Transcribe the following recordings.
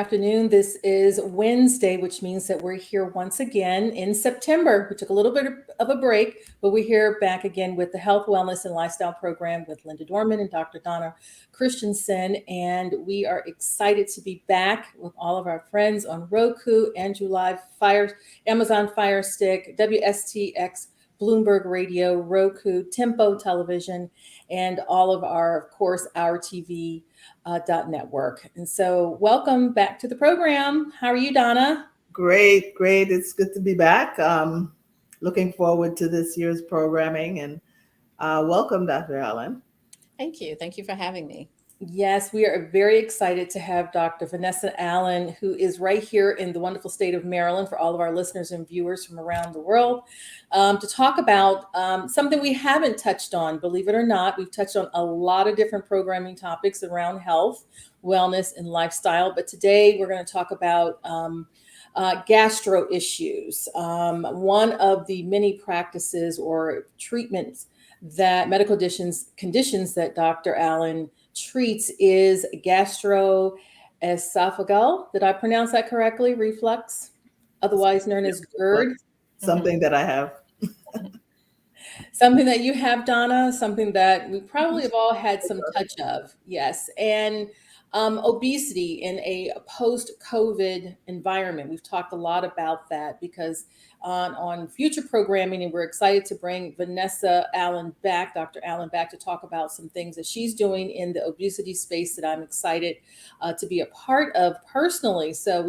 afternoon. This is Wednesday, which means that we're here once again in September. We took a little bit of a break, but we're here back again with the Health, Wellness, and Lifestyle Program with Linda Dorman and Dr. Donna Christensen. And we are excited to be back with all of our friends on Roku, Andrew Live, Amazon Fire Stick, WSTX, Bloomberg Radio, Roku, Tempo Television, and all of our, of course, our TV network. And so, welcome back to the program. How are you, Donna? Great, great. It's good to be back. Looking forward to this year's programming and welcome, Dr. Allen. Thank you. Thank you for having me. Yes, we are very excited to have Dr. Vanessa Allen, who is right here in the wonderful state of Maryland for all of our listeners and viewers from around the world, to talk about something we haven't touched on. Believe it or not, we've touched on a lot of different programming topics around health, wellness, and lifestyle. But today we're going to talk about gastro issues. One of the many practices or treatments that medical conditions that Dr. Allen treats is gastroesophageal. Did I pronounce that correctly? Reflux, otherwise known as GERD. Something that I have. Something that you have, Donna, something that we probably have all had some touch of. Yes. And obesity in a post-COVID environment. We've talked a lot about that because on future programming, and we're excited to bring Vanessa Allen back, Dr. Allen back, to talk about some things that she's doing in the obesity space that I'm excited to be a part of personally. So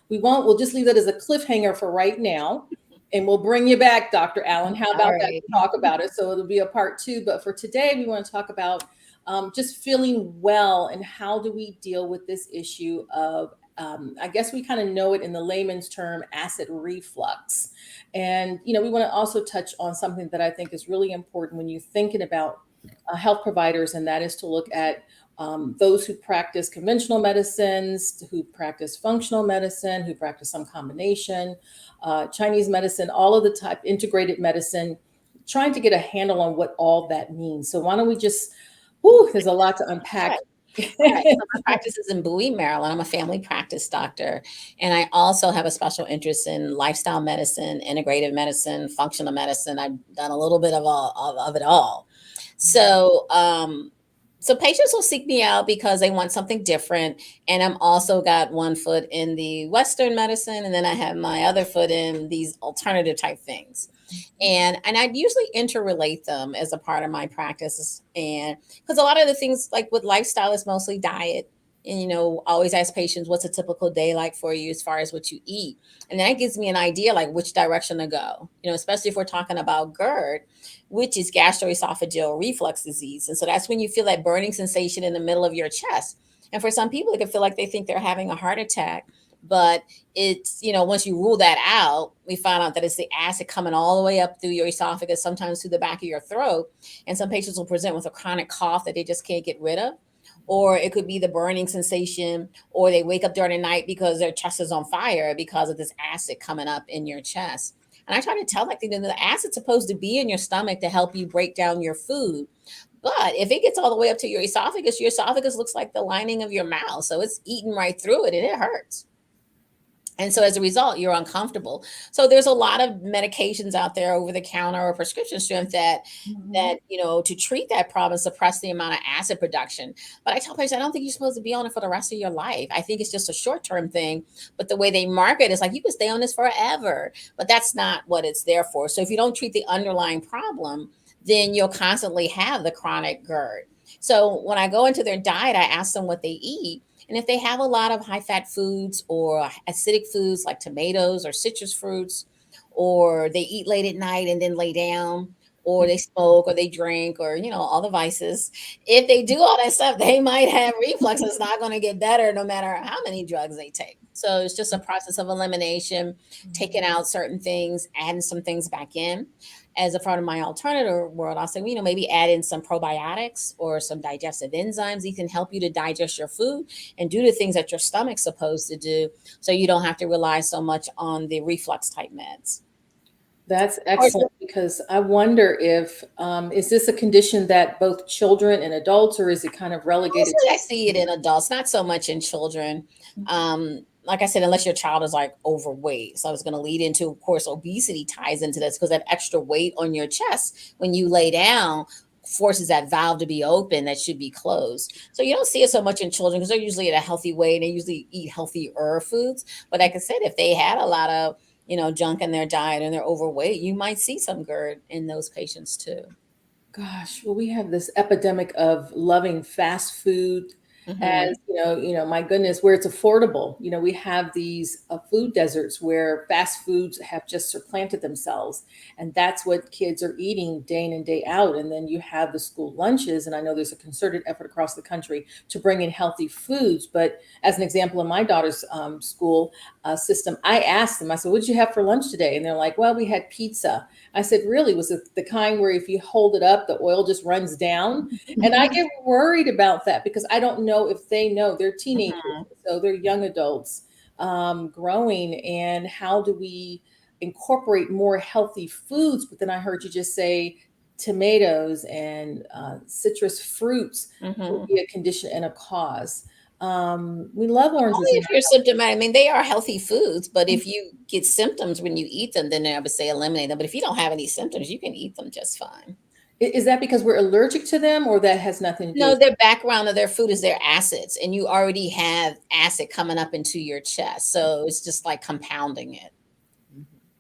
we'll just leave that as a cliffhanger for right now. And we'll bring you back, Dr. Allen. How about that? To talk about it. So it'll be a part 2. But for today, we want to talk about just feeling well and how do we deal with this issue of, I guess we kind of know it in the layman's term, acid reflux. And, we want to also touch on something that I think is really important when you're thinking about health providers, and that is to look at those who practice conventional medicines, who practice functional medicine, who practice some combination, Chinese medicine, all of the type integrated medicine, trying to get a handle on what all that means. So why don't we just, there's a lot to unpack. Right. So my practice is in Bowie, Maryland. I'm a family practice doctor. And I also have a special interest in lifestyle medicine, integrative medicine, functional medicine. I've done a little bit of it all. So, so patients will seek me out because they want something different. And I'm also got one foot in the Western medicine, and then I have my other foot in these alternative type things. And I usually interrelate them as a part of my practices. And because a lot of the things like with lifestyle is mostly diet. And, always ask patients, what's a typical day like for you as far as what you eat? And that gives me an idea like which direction to go, especially if we're talking about GERD, which is gastroesophageal reflux disease. And so that's when you feel that burning sensation in the middle of your chest. And for some people, it can feel like they think they're having a heart attack. But it's, once you rule that out, we find out that it's the acid coming all the way up through your esophagus, sometimes through the back of your throat. And some patients will present with a chronic cough that they just can't get rid of. Or it could be the burning sensation, or they wake up during the night because their chest is on fire because of this acid coming up in your chest. And I try to tell that the acid's supposed to be in your stomach to help you break down your food. But if it gets all the way up to your esophagus looks like the lining of your mouth. So it's eating right through it and it hurts. And so as a result, you're uncomfortable. So there's a lot of medications out there over the counter or prescription strength that to treat that problem, suppress the amount of acid production. But I tell patients, I don't think you're supposed to be on it for the rest of your life. I think it's just a short-term thing. But the way they market is like, you can stay on this forever. But that's not what it's there for. So if you don't treat the underlying problem, then you'll constantly have the chronic GERD. So when I go into their diet, I ask them what they eat. And if they have a lot of high-fat foods or acidic foods like tomatoes or citrus fruits, or they eat late at night and then lay down, or they smoke or they drink or, all the vices, if they do all that stuff, they might have reflux. It's not going to get better no matter how many drugs they take. So it's just a process of elimination, taking out certain things, adding some things back in. As a part of my alternative world, I'll say, maybe add in some probiotics or some digestive enzymes. These can help you to digest your food and do the things that your stomach's supposed to do. So you don't have to rely so much on the reflux type meds. That's Or excellent because I wonder if is this a condition that both children and adults, or is it kind of relegated mostly to? I see it in adults, not so much in children. Like I said, unless your child is like overweight. So I was going to lead into, of course, obesity ties into this because that extra weight on your chest when you lay down forces that valve to be open that should be closed. So you don't see it so much in children because they're usually at a healthy weight. They usually eat healthier foods. But like I said, if they had a lot of junk in their diet and they're overweight, you might see some GERD in those patients too. Gosh, well, we have this epidemic of loving fast food Hmm. as, my goodness, where it's affordable. We have these food deserts where fast foods have just supplanted themselves, and that's what kids are eating day in and day out. And then you have the school lunches, and I know there's a concerted effort across the country to bring in healthy foods. But as an example, in my daughter's school system, I asked them, I said, "What did you have for lunch today?" And they're like, "Well, we had pizza." I said, "Really? Was it the kind where if you hold it up, the oil just runs down?" And I get worried about that because I don't know if they know they're teenagers, Hmm. so they're young adults growing. And how do we incorporate more healthy foods? But then I heard you just say tomatoes and citrus fruits would Hmm. be a condition and a cause. We love oranges Only in if you're symptomatic. I mean, they are healthy foods, but if you get symptoms when you eat them, then I would say eliminate them. But if you don't have any symptoms, you can eat them just fine. Is that because we're allergic to them, or that has nothing to do No, with? their background of their food is their acids, and you already have acid coming up into your chest. So it's just like compounding it.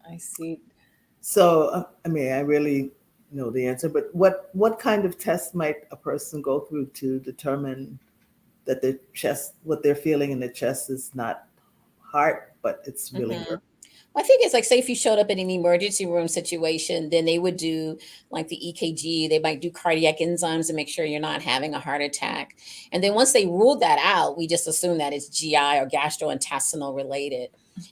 I see. So, I mean, I really know the answer, but what kind of test might a person go through to determine that their chest, what they're feeling in the chest, is not heart, but it's really Mhm. GERD? I think it's like, say, if you showed up in an emergency room situation, then they would do like the EKG. They might do cardiac enzymes to make sure you're not having a heart attack. And then once they ruled that out, we just assume that it's GI or gastrointestinal related.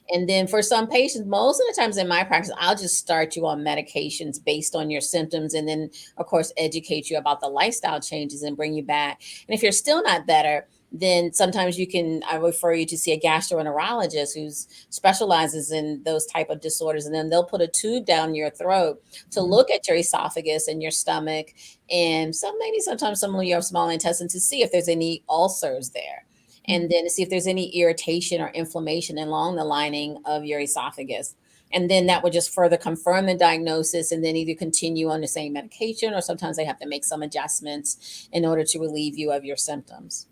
And then for some patients, most of the times in my practice, I'll just start you on medications based on your symptoms. And then, of course, educate you about the lifestyle changes and bring you back. And if you're still not better, then sometimes I refer you to see a gastroenterologist who's specializes in those type of disorders, and then they'll put a tube down your throat to Mhm. look at your esophagus and your stomach and maybe sometimes some of your small intestine to see if there's any ulcers there, and then to see if there's any irritation or inflammation along the lining of your esophagus. And then that would just further confirm the diagnosis and then either continue on the same medication or sometimes they have to make some adjustments in order to relieve you of your symptoms.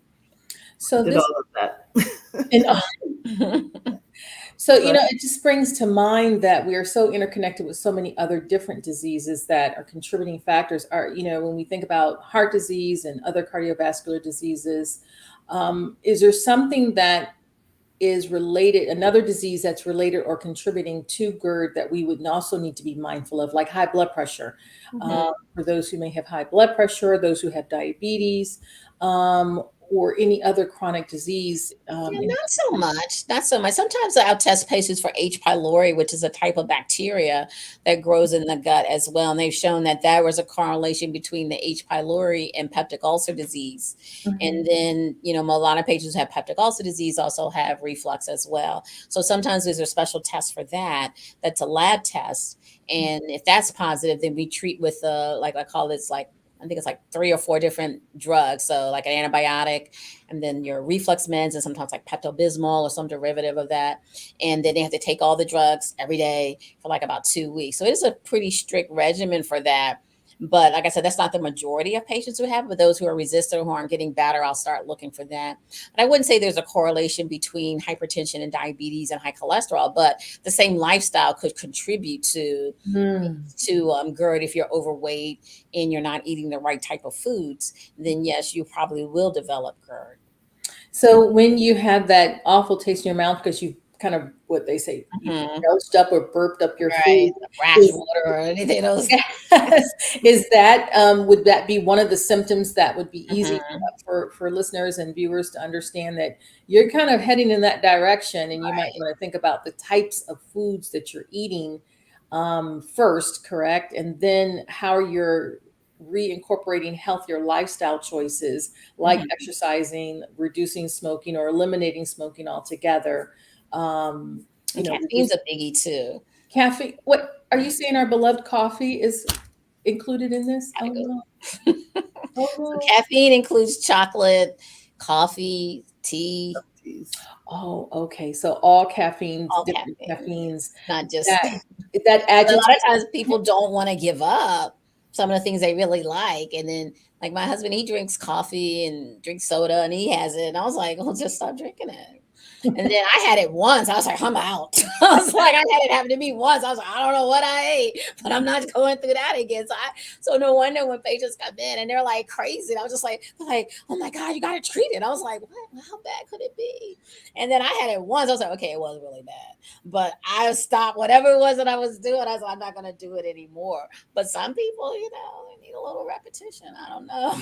I So did this all of that. and so, So, it just brings to mind that we are so interconnected with so many other different diseases that are contributing factors. Are, when we think about heart disease and other cardiovascular diseases, is there something that is related, another disease that's related or contributing to GERD that we would also need to be mindful of, like high blood pressure? Mhm. For those who may have high blood pressure, those who have diabetes, or any other chronic disease. Yeah, not so much. Not so much. Sometimes I'll test patients for H. pylori, which is a type of bacteria that grows in the gut as well. And they've shown that there was a correlation between the H. pylori and peptic ulcer disease. And Mhm. then, a lot of patients who have peptic ulcer disease also have reflux as well. So sometimes there's a special test for that. That's a lab test. And if that's positive, then we treat with like I call this like I think it's like 3 or 4 different drugs. So like an antibiotic, and then your reflux meds, and sometimes like Pepto-Bismol or some derivative of that. And then they have to take all the drugs every day for like about 2 weeks. So it is a pretty strict regimen for that. But like I said, that's not the majority of patients who have, but those who are resistant or who aren't getting better, I'll start looking for that. But I wouldn't say there's a correlation between hypertension and diabetes and high cholesterol, but the same lifestyle could contribute Mm. GERD. If you're overweight and you're not eating the right type of foods, then yes, you probably will develop GERD. So when you have that awful taste in your mouth because you kind of, what they say, you Mhm. belched up or burped up your Right, food, rash is water or anything else. is that would that be one of the symptoms that would be easy Mhm. for listeners and viewers to understand that you're kind of heading in that direction, and you might want to think about the types of foods that you're eating first, correct? And then how you're reincorporating healthier lifestyle choices like Mhm. exercising, reducing smoking, or eliminating smoking altogether. And caffeine's Reduce. a biggie too. Caffeine. What are you saying? Our beloved coffee is included in this? Gotta Oh go. no. Oh So no. caffeine includes chocolate, coffee, tea, Geez. Oh, okay. So all caffeines, all different caffeine, caffeines not just. that that But a lot agitate. of times people don't want to give up some of the things they really like. And then, like my husband, he drinks coffee and drinks soda and he has it. And I was like, well, just stop drinking it. And then I had it once. I was like, I'm out. I was like, I had it happen to me once. I was like, I don't know what I ate, but I'm not going through that again. So no wonder when patients come in and they're like crazy. And I was just like, they're like, oh my God, you got to treat it. I was like, what? How bad could it be? And then I had it once. I was like, okay, it was really bad, but I stopped whatever it was that I was doing. I was like, I'm not going to do it anymore. But some people, they need a little repetition. I don't know.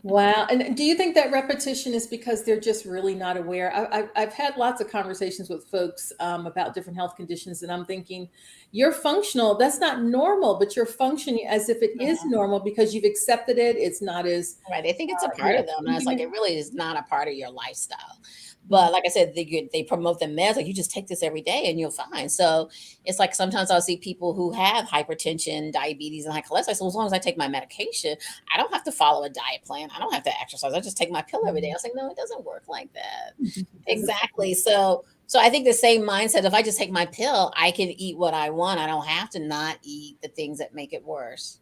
Wow. And do you think that repetition is because they're just really not aware? I've had lots of conversations with folks about different health conditions, and I'm thinking, you're functional. That's not normal, but you're functioning as if it is normal because you've accepted it. It's not as, Right. They think it's a you part know, of them. And it's like, convenient. it really is not a part of your lifestyle. But like I said, they promote the meds, like you just take this every day and you'll fine. So it's like sometimes I'll see people who have hypertension, diabetes, and high cholesterol. So as long as I take my medication, I don't have to follow a diet plan. I don't have to exercise. I just take my pill every day. I was like, no, it doesn't work like that. Doesn't- Exactly. So I think the same mindset, if I just take my pill, I can eat what I want. I don't have to not eat the things that make it worse.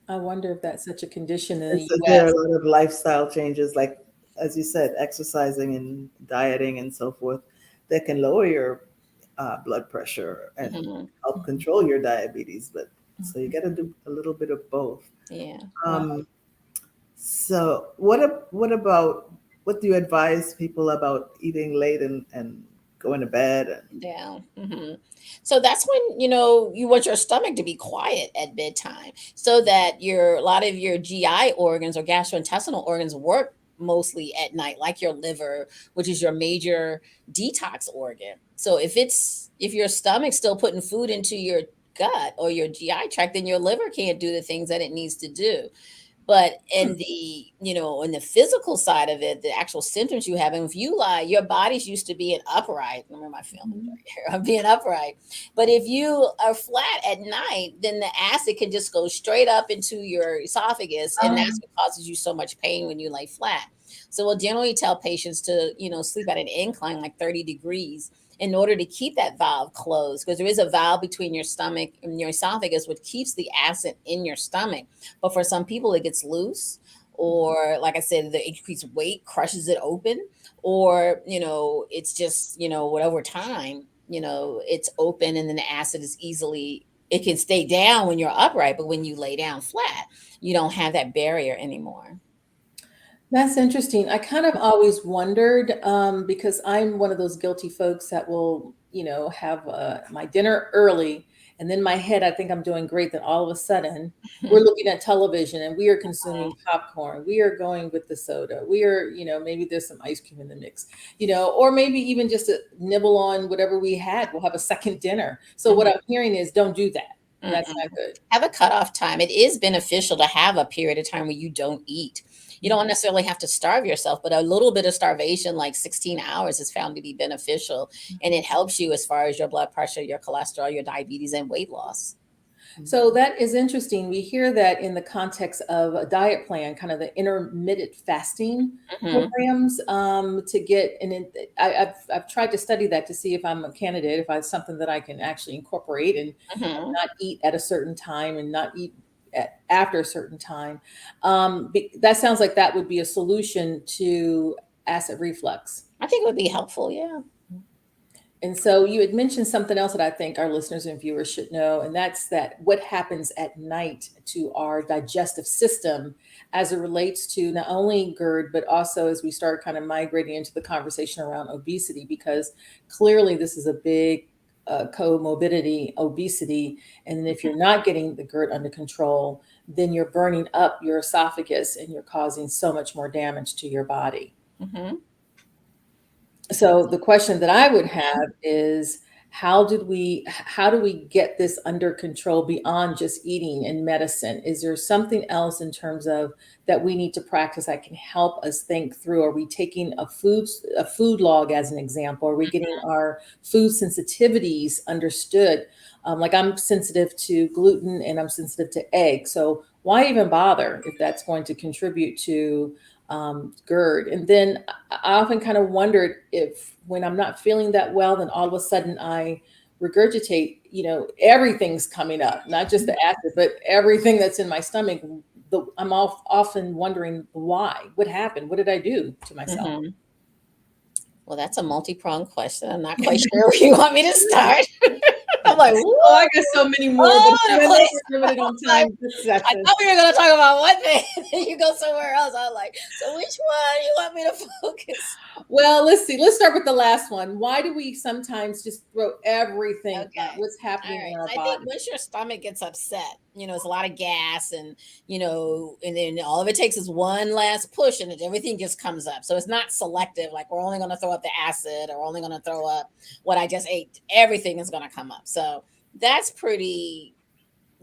I wonder if that's such a condition in And the so there are US. a lot of lifestyle changes, like as you said, exercising and dieting and so forth, that can lower your blood pressure and Mhm. help control your diabetes. But so you got to do a little bit of both. Yeah. Wow. Um, so what about what do you advise people about eating late and going to bed? And Yeah. So that's when you want your stomach to be quiet at bedtime, so that a lot of your GI organs or gastrointestinal organs work mostly at night, like your liver, which is your major detox organ. So if your stomach's still putting food into your gut or your GI tract, then your liver can't do the things that it needs to do. But in the physical side of it, the actual symptoms you have, and if you lie, your body's used to being upright. Remember my film Mhm. right here. I'm being upright. But if you are flat at night, then the acid can just go straight up into your esophagus, and that's what causes you so much pain when you lay flat. So we'll generally tell patients to, sleep at an incline like 30 degrees in order to keep that valve closed, because there is a valve between your stomach and your esophagus which keeps the acid in your stomach. But for some people, it gets loose, or like I said, the increased weight crushes it open, or it's just what over time, it's open, and then the acid is easily. It can stay down when you're upright, but when you lay down flat, you don't have that barrier anymore. That's interesting. I kind of always wondered because I'm one of those guilty folks that will, have my dinner early, and then my head, I think I'm doing great. Then all of a sudden, we're looking at television and we are consuming popcorn. We are going with the soda. We are, maybe there's some ice cream in the mix, or maybe even just a nibble on whatever we had. We'll have a second dinner. So what I'm hearing is, don't do that. That's Mm-mm. not good. Have a cutoff time. It is beneficial to have a period of time where you don't eat. You don't necessarily have to starve yourself, but a little bit of starvation, like 16 hours, is found to be beneficial. And it helps you as far as your blood pressure, your cholesterol, your diabetes, and weight loss. So that is interesting. We hear that in the context of a diet plan, kind of the intermittent fasting Hmm. programs to get. I've tried to study that to see if I'm a candidate, if it's something that I can actually incorporate and Hmm. not eat at a certain time and not eat after a certain time. That sounds like that would be a solution to acid reflux. I think it would be helpful. Yeah. And so you had mentioned something else that I think our listeners and viewers should know, and that's that what happens at night to our digestive system as it relates to not only GERD, but also as we start kind of migrating into the conversation around obesity, because clearly this is a big comorbidity, obesity. And if you're not getting the GERD under control, then you're burning up your esophagus and you're causing so much more damage to your body. Hmm. So the question that I would have is, how do we get this under control beyond just eating and medicine? Is there something else in terms of that we need to practice that can help us think through? Are we taking a food log as an example? Are we getting our food sensitivities understood? Like I'm sensitive to gluten and I'm sensitive to egg. So why even bother if that's going to contribute to GERD? And then I often kind of wondered if when I'm not feeling that well, then all of a sudden I regurgitate, everything's coming up, not just the acid, but everything that's in my stomach. I'm often wondering why, what happened? What did I do to myself? Mhm. Well, that's a multi-pronged question. I'm not quite sure where you want me to start. I'm like, Oh, I got so many more, all but over the we're place. limited on time this I session. thought we were going to talk about one thing, and you go somewhere else. I was like, so which one you want me to focus? Well, let's see. Let's start with the last one. Why do we sometimes just throw everything Okay. at what's All happening right. in our So I body? think once your stomach gets upset, it's a lot of gas and, and then all of it takes is one last push and everything just comes up. So it's not selective, like we're only going to throw up the acid or only going to throw up what I just ate. Everything is going to come up. So that's pretty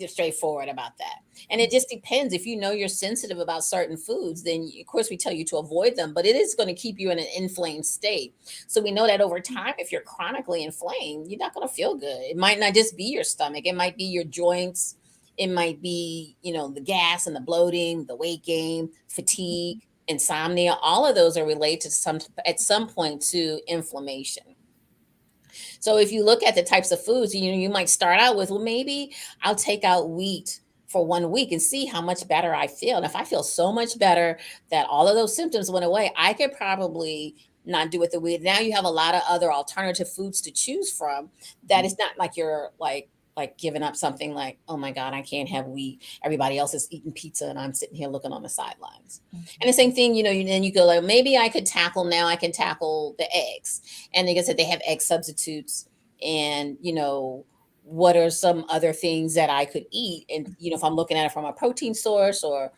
straightforward about that. And it just depends. If you know you're sensitive about certain foods, then of course we tell you to avoid them, but it is going to keep you in an inflamed state. So we know that over time, if you're chronically inflamed, you're not going to feel good. It might not just be your stomach, it might be your joints, it might be, the gas and the bloating, the weight gain, fatigue, insomnia. All of those are related to at some point to inflammation. So if you look at the types of foods, you might start out with, well, maybe I'll take out wheat for 1 week and see how much better I feel. And if I feel so much better that all of those symptoms went away, I could probably not do with the wheat. Now you have a lot of other alternative foods to choose from that is not like you're like giving up something like, oh my God, I can't have wheat. Everybody else is eating pizza and I'm sitting here looking on the sidelines. And the same thing, then you go like, maybe I can tackle the eggs. And like I said, they have egg substitutes and, what are some other things that I could eat? And, if I'm looking at it from a protein source or,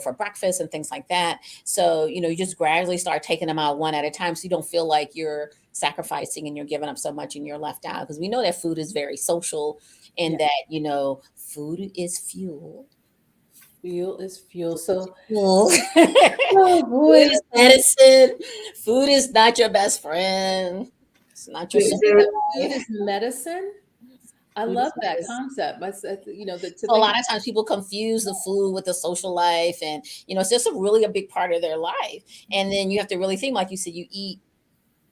for breakfast and things like that. So, you just gradually start taking them out one at a time. So you don't feel like you're sacrificing and you're giving up so much and you're left out, because we know that food is very social and Yeah. that, food is fuel. Fuel is fuel. So, Fuel. oh boy. Food is medicine. Food is not your best friend. It's not your Is Food supply. is medicine. I Food love is that medicine. concept. So a lot of times people confuse the food with the social life, and it's just a big part of their life. And then you have to really think, like you said, you eat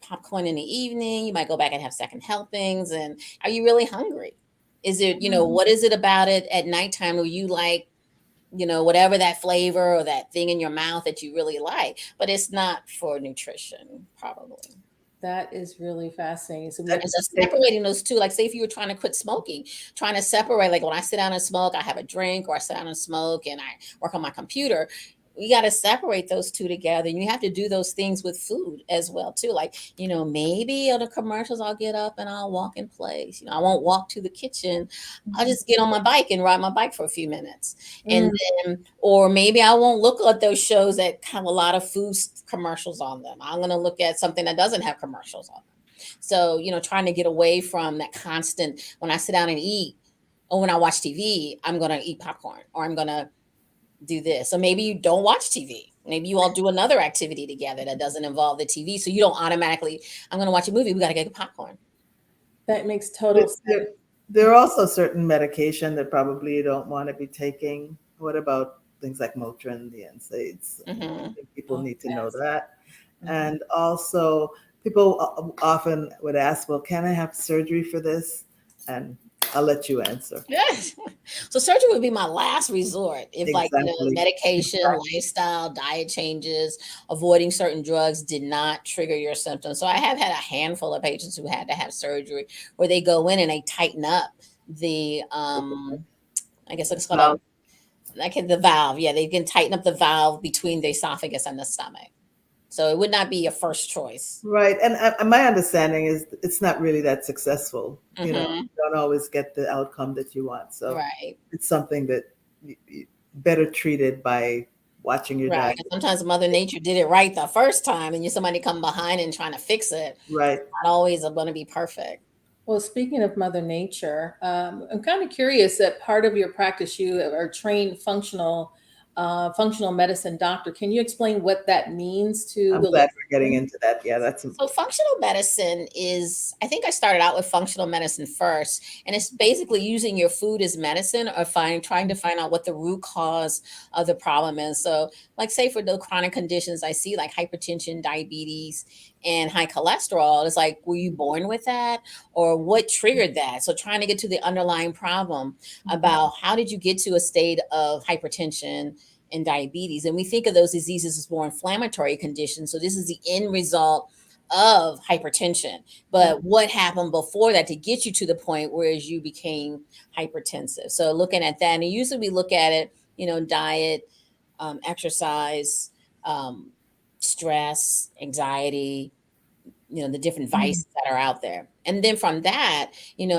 popcorn in the evening, you might go back and have second helpings, and are you really hungry? Is it, what is it about it at nighttime where you like, whatever that flavor or that thing in your mouth that you really like, but it's not for nutrition, probably. That is really fascinating. So we That- have And so separating those two, like say if you were trying to quit smoking, trying to separate, like when I sit down and smoke, I have a drink, or I sit down and smoke and I work on my computer. You got to separate those two together. And you have to do those things with food as well, too. Like, maybe on the commercials, I'll get up and I'll walk in place. I won't walk to the kitchen. I'll just get on my bike and ride my bike for a few minutes. And then, or maybe I won't look at those shows that have a lot of food commercials on them. I'm going to look at something that doesn't have commercials on them. So, trying to get away from that constant, when I sit down and eat or when I watch TV, I'm going to eat popcorn or I'm going to do this. So maybe you don't watch TV. Maybe you all do another activity together that doesn't involve the TV. So you don't automatically, I'm going to watch a movie. We got to get popcorn. That makes total sense. There are also certain medication that probably you don't want to be taking. What about things like Motrin, the NSAIDs? Mm-hmm. I think people need to know Yes. that. Mhm. And also, people often would ask, well, can I have surgery for this? And I'll let you answer. Yes. So surgery would be my last resort if Exactly. medication, Exactly. lifestyle, diet changes, avoiding certain drugs did not trigger your symptoms. So I have had a handful of patients who had to have surgery where they go in and they tighten up the I guess it's called Valve. the valve. Yeah, they can tighten up the valve between the esophagus and the stomach. So it would not be a first choice. Right. And my understanding is it's not really that successful. You don't always get the outcome that you want. So Right. it's something that you better treated by watching your Right. diet. 'Cause sometimes Mother Nature did it right the first time and you're somebody come behind and trying to fix it. Right. Not always going to be perfect. Well, speaking of Mother Nature, I'm kind of curious that part of your practice, you are trained functional medicine doctor. Can you explain what that means to I'm the glad we're getting listener? into that. Yeah, that's So important. functional medicine is, I think I started out with functional medicine first, and it's basically using your food as medicine or trying to find out what the root cause of the problem is. So, like say for the chronic conditions I see like hypertension, diabetes, and high cholesterol, it's like, were you born with that or what triggered that? So trying to get to the underlying problem about how did you get to a state of hypertension and diabetes. And we think of those diseases as more inflammatory conditions. So this is the end result of hypertension. But what happened before that to get you to the point where you became hypertensive? So looking at that, and usually we look at it, diet, exercise, um, stress, anxiety, the different Mhm. vices that are out there. And then from that,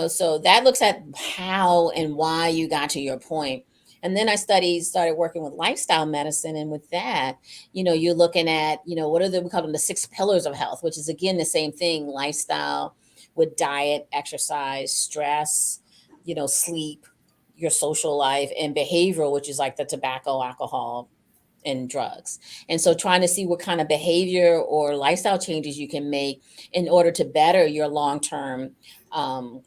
so that looks at how and why you got to your point. And then I started working with lifestyle medicine. And with that, you're looking at, what are we call them the 6 pillars of health, which is again the same thing, lifestyle with diet, exercise, stress, sleep, your social life, and behavioral, which is like the tobacco, alcohol, and drugs. And so trying to see what kind of behavior or lifestyle changes you can make in order to better your long-term um,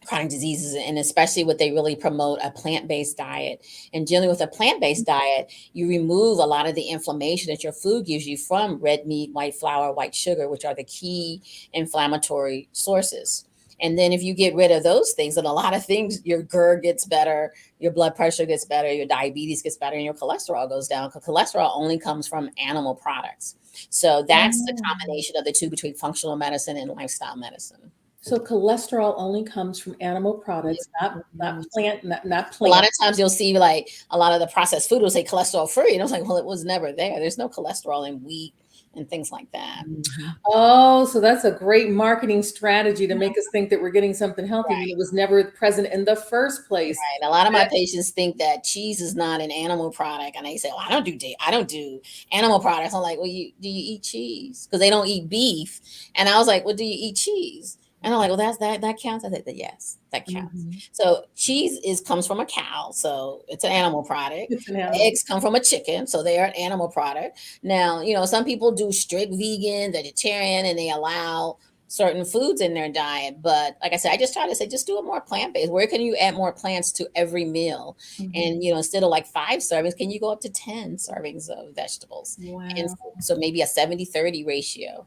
chronic diseases, and especially what they really promote a plant-based diet. And dealing with a plant-based diet, you remove a lot of the inflammation that your food gives you from red meat, white flour, white sugar, which are the key inflammatory sources. And then if you get rid of those things, and a lot of things, your GERD gets better, your blood pressure gets better, your diabetes gets better, and your cholesterol goes down, because cholesterol only comes from animal products. So that's the Oh. combination of the two between functional medicine and lifestyle medicine. So cholesterol only comes from animal products, not Mhm. plant, not A lot plant. of times you'll see like a lot of the processed food will say cholesterol free. And I was like, well, it was never there. There's no cholesterol in wheat and things like that. Mhm. Oh, so that's a great marketing strategy to make us think that we're getting something healthy when it was never present in the first place. And a lot of my That patients think that cheese is not an animal product, and they say, "Well, I don't do animal products." I'm like, "Well, do you eat cheese?" Because they don't eat beef, and I was like, "Well, do you eat cheese?" And I'm like, "Well, that counts." I said, "Yes, that counts." Mhm. So cheese is comes from a cow, so it's an animal product. it's an animal. Eggs come from a chicken, so they are an animal product. Now, some people do strict vegan, vegetarian, and they allow certain foods in their diet. But like I said, I just try to say, just do it more plant based. Where can you add more plants to every meal? Mhm. And, instead of like 5 servings, can you go up to 10 servings of vegetables and Wow. fruit? So maybe a 70-30 ratio.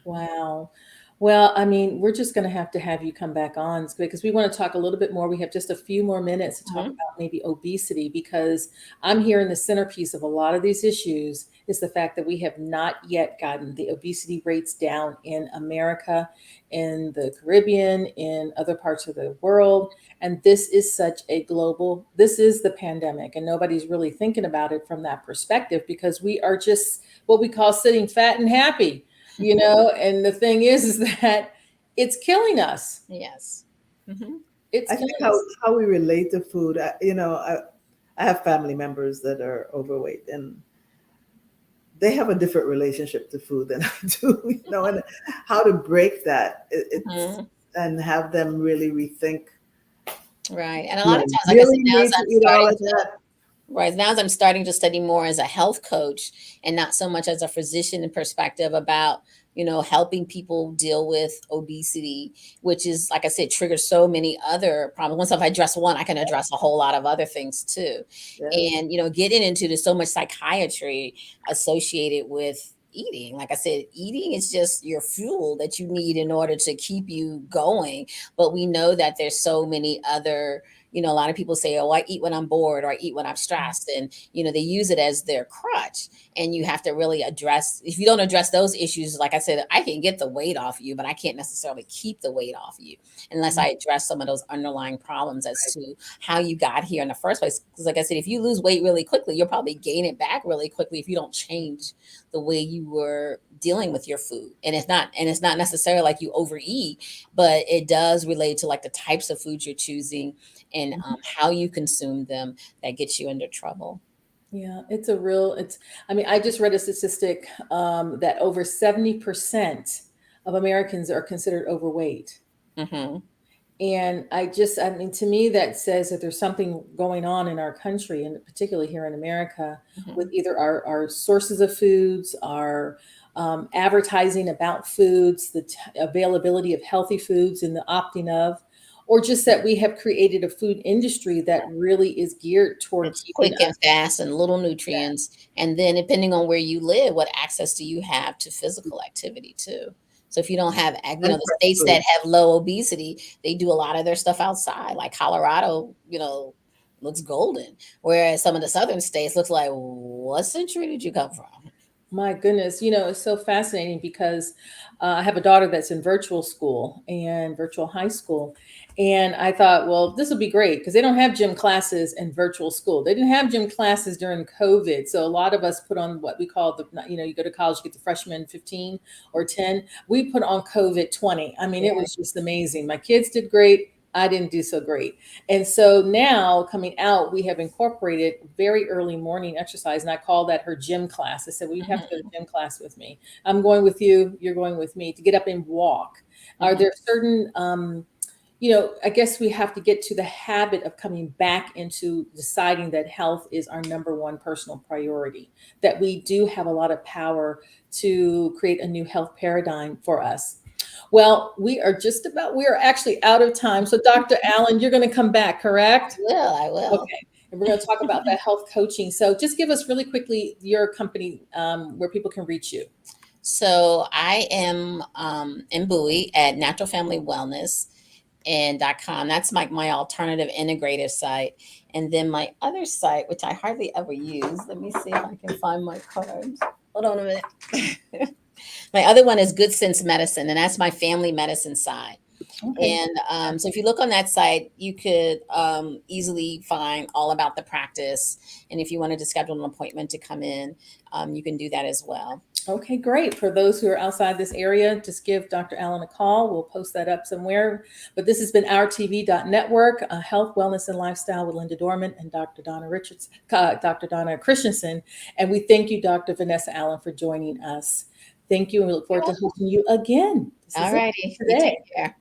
Wow. Well, I mean, we're just going to have you come back on because we want to talk a little bit more. We have just a few more minutes to talk Mhm. about maybe obesity because I'm hearing the centerpiece of a lot of these issues is the fact that we have not yet gotten the obesity rates down in America, in the Caribbean, in other parts of the world. And this is this is the pandemic, and nobody's really thinking about it from that perspective because we are just what we call sitting fat and happy, and the thing is that it's killing us. Yes. Mhm. It's I think killing us. how we relate to food. I have family members that are overweight, and they have a different relationship to food than I do. And how to break that, it's Mhm. and have them really rethink. Right. And a lot Do of I times, like I said, really need to eat all of that? Right now, as I'm starting to study more as a health coach and not so much as a physician in perspective about, helping people deal with obesity, which is, like I said, triggers so many other problems. Once I address one, I can address a whole lot of other things too. Yes. And, getting into there's so much psychiatry associated with eating. Like I said, eating is just your fuel that you need in order to keep you going. But we know that there's so many other, a lot of people say, oh, I eat when I'm bored or I eat when I'm stressed. And, they use it as their crutch. And you have to really address, if you don't address those issues, like I said, I can get the weight off you, but I can't necessarily keep the weight off you unless I address some of those underlying problems as to how you got here in the first place. Because, like I said, if you lose weight really quickly, you'll probably gain it back really quickly if you don't change the way you were dealing with your food. And it's not necessarily like you overeat, but it does relate to like the types of foods you're choosing and how you consume them that gets you into trouble. Yeah, I mean, I just read a statistic that over 70% of Americans are considered overweight. Mhm. And I mean, to me, that says that there's something going on in our country, and particularly here in America, with Mhm. either our sources of foods, our advertising about foods, the availability of healthy foods and the opting of, or just that we have created a food industry that really is geared toward It's keeping quick and us. fast and little nutrients, and then depending on where you live, what access do you have to physical activity too? So if you don't have, And the fresh states food. that have low obesity, they do a lot of their stuff outside, like Colorado, looks golden, whereas some of the southern states looks like, what century did you come from? My goodness, it's so fascinating because I have a daughter that's in virtual school and virtual high school. And I thought, well, this will be great because they don't have gym classes in virtual school. They didn't have gym classes during COVID. So a lot of us put on what we call you go to college, you get the freshman 15 or 10. We put on COVID 20. I mean, it was just amazing. My kids did great. I didn't do so great. And so now coming out, we have incorporated very early morning exercise. And I call that her gym class. I said, well, you have to go to Mhm, gym class with me. I'm going with you. You're going with me to get up and walk. Are mhm. there certain, I guess we have to get to the habit of coming back into deciding that health is our number one personal priority, that we do have a lot of power to create a new health paradigm for us. Well, we are actually out of time. So, Dr. Allen, you're going to come back, correct? I will. Okay. And we're going to talk about that health coaching. So, just give us really quickly your company where people can reach you. So I am in Bowie at Natural Family Wellness and .com. That's my alternative integrative site. And then my other site, which I hardly ever use. Let me see if I can find my cards. Hold on a minute. My other one is Good Sense Medicine, and that's my family medicine side. Okay. And so if you look on that site, you could easily find all about the practice. And if you wanted to schedule an appointment to come in, you can do that as well. Okay, great. For those who are outside this area, just give Dr. Allen a call. We'll post that up somewhere. But this has been OurTV.network, Health, Wellness, and Lifestyle with Linda Dorman and Dr. Donna Christensen. And we thank you, Dr. Vanessa Allen, for joining us. Thank you, and we look You're forward to welcome. hosting you again. This All is it righty. for You take today. care.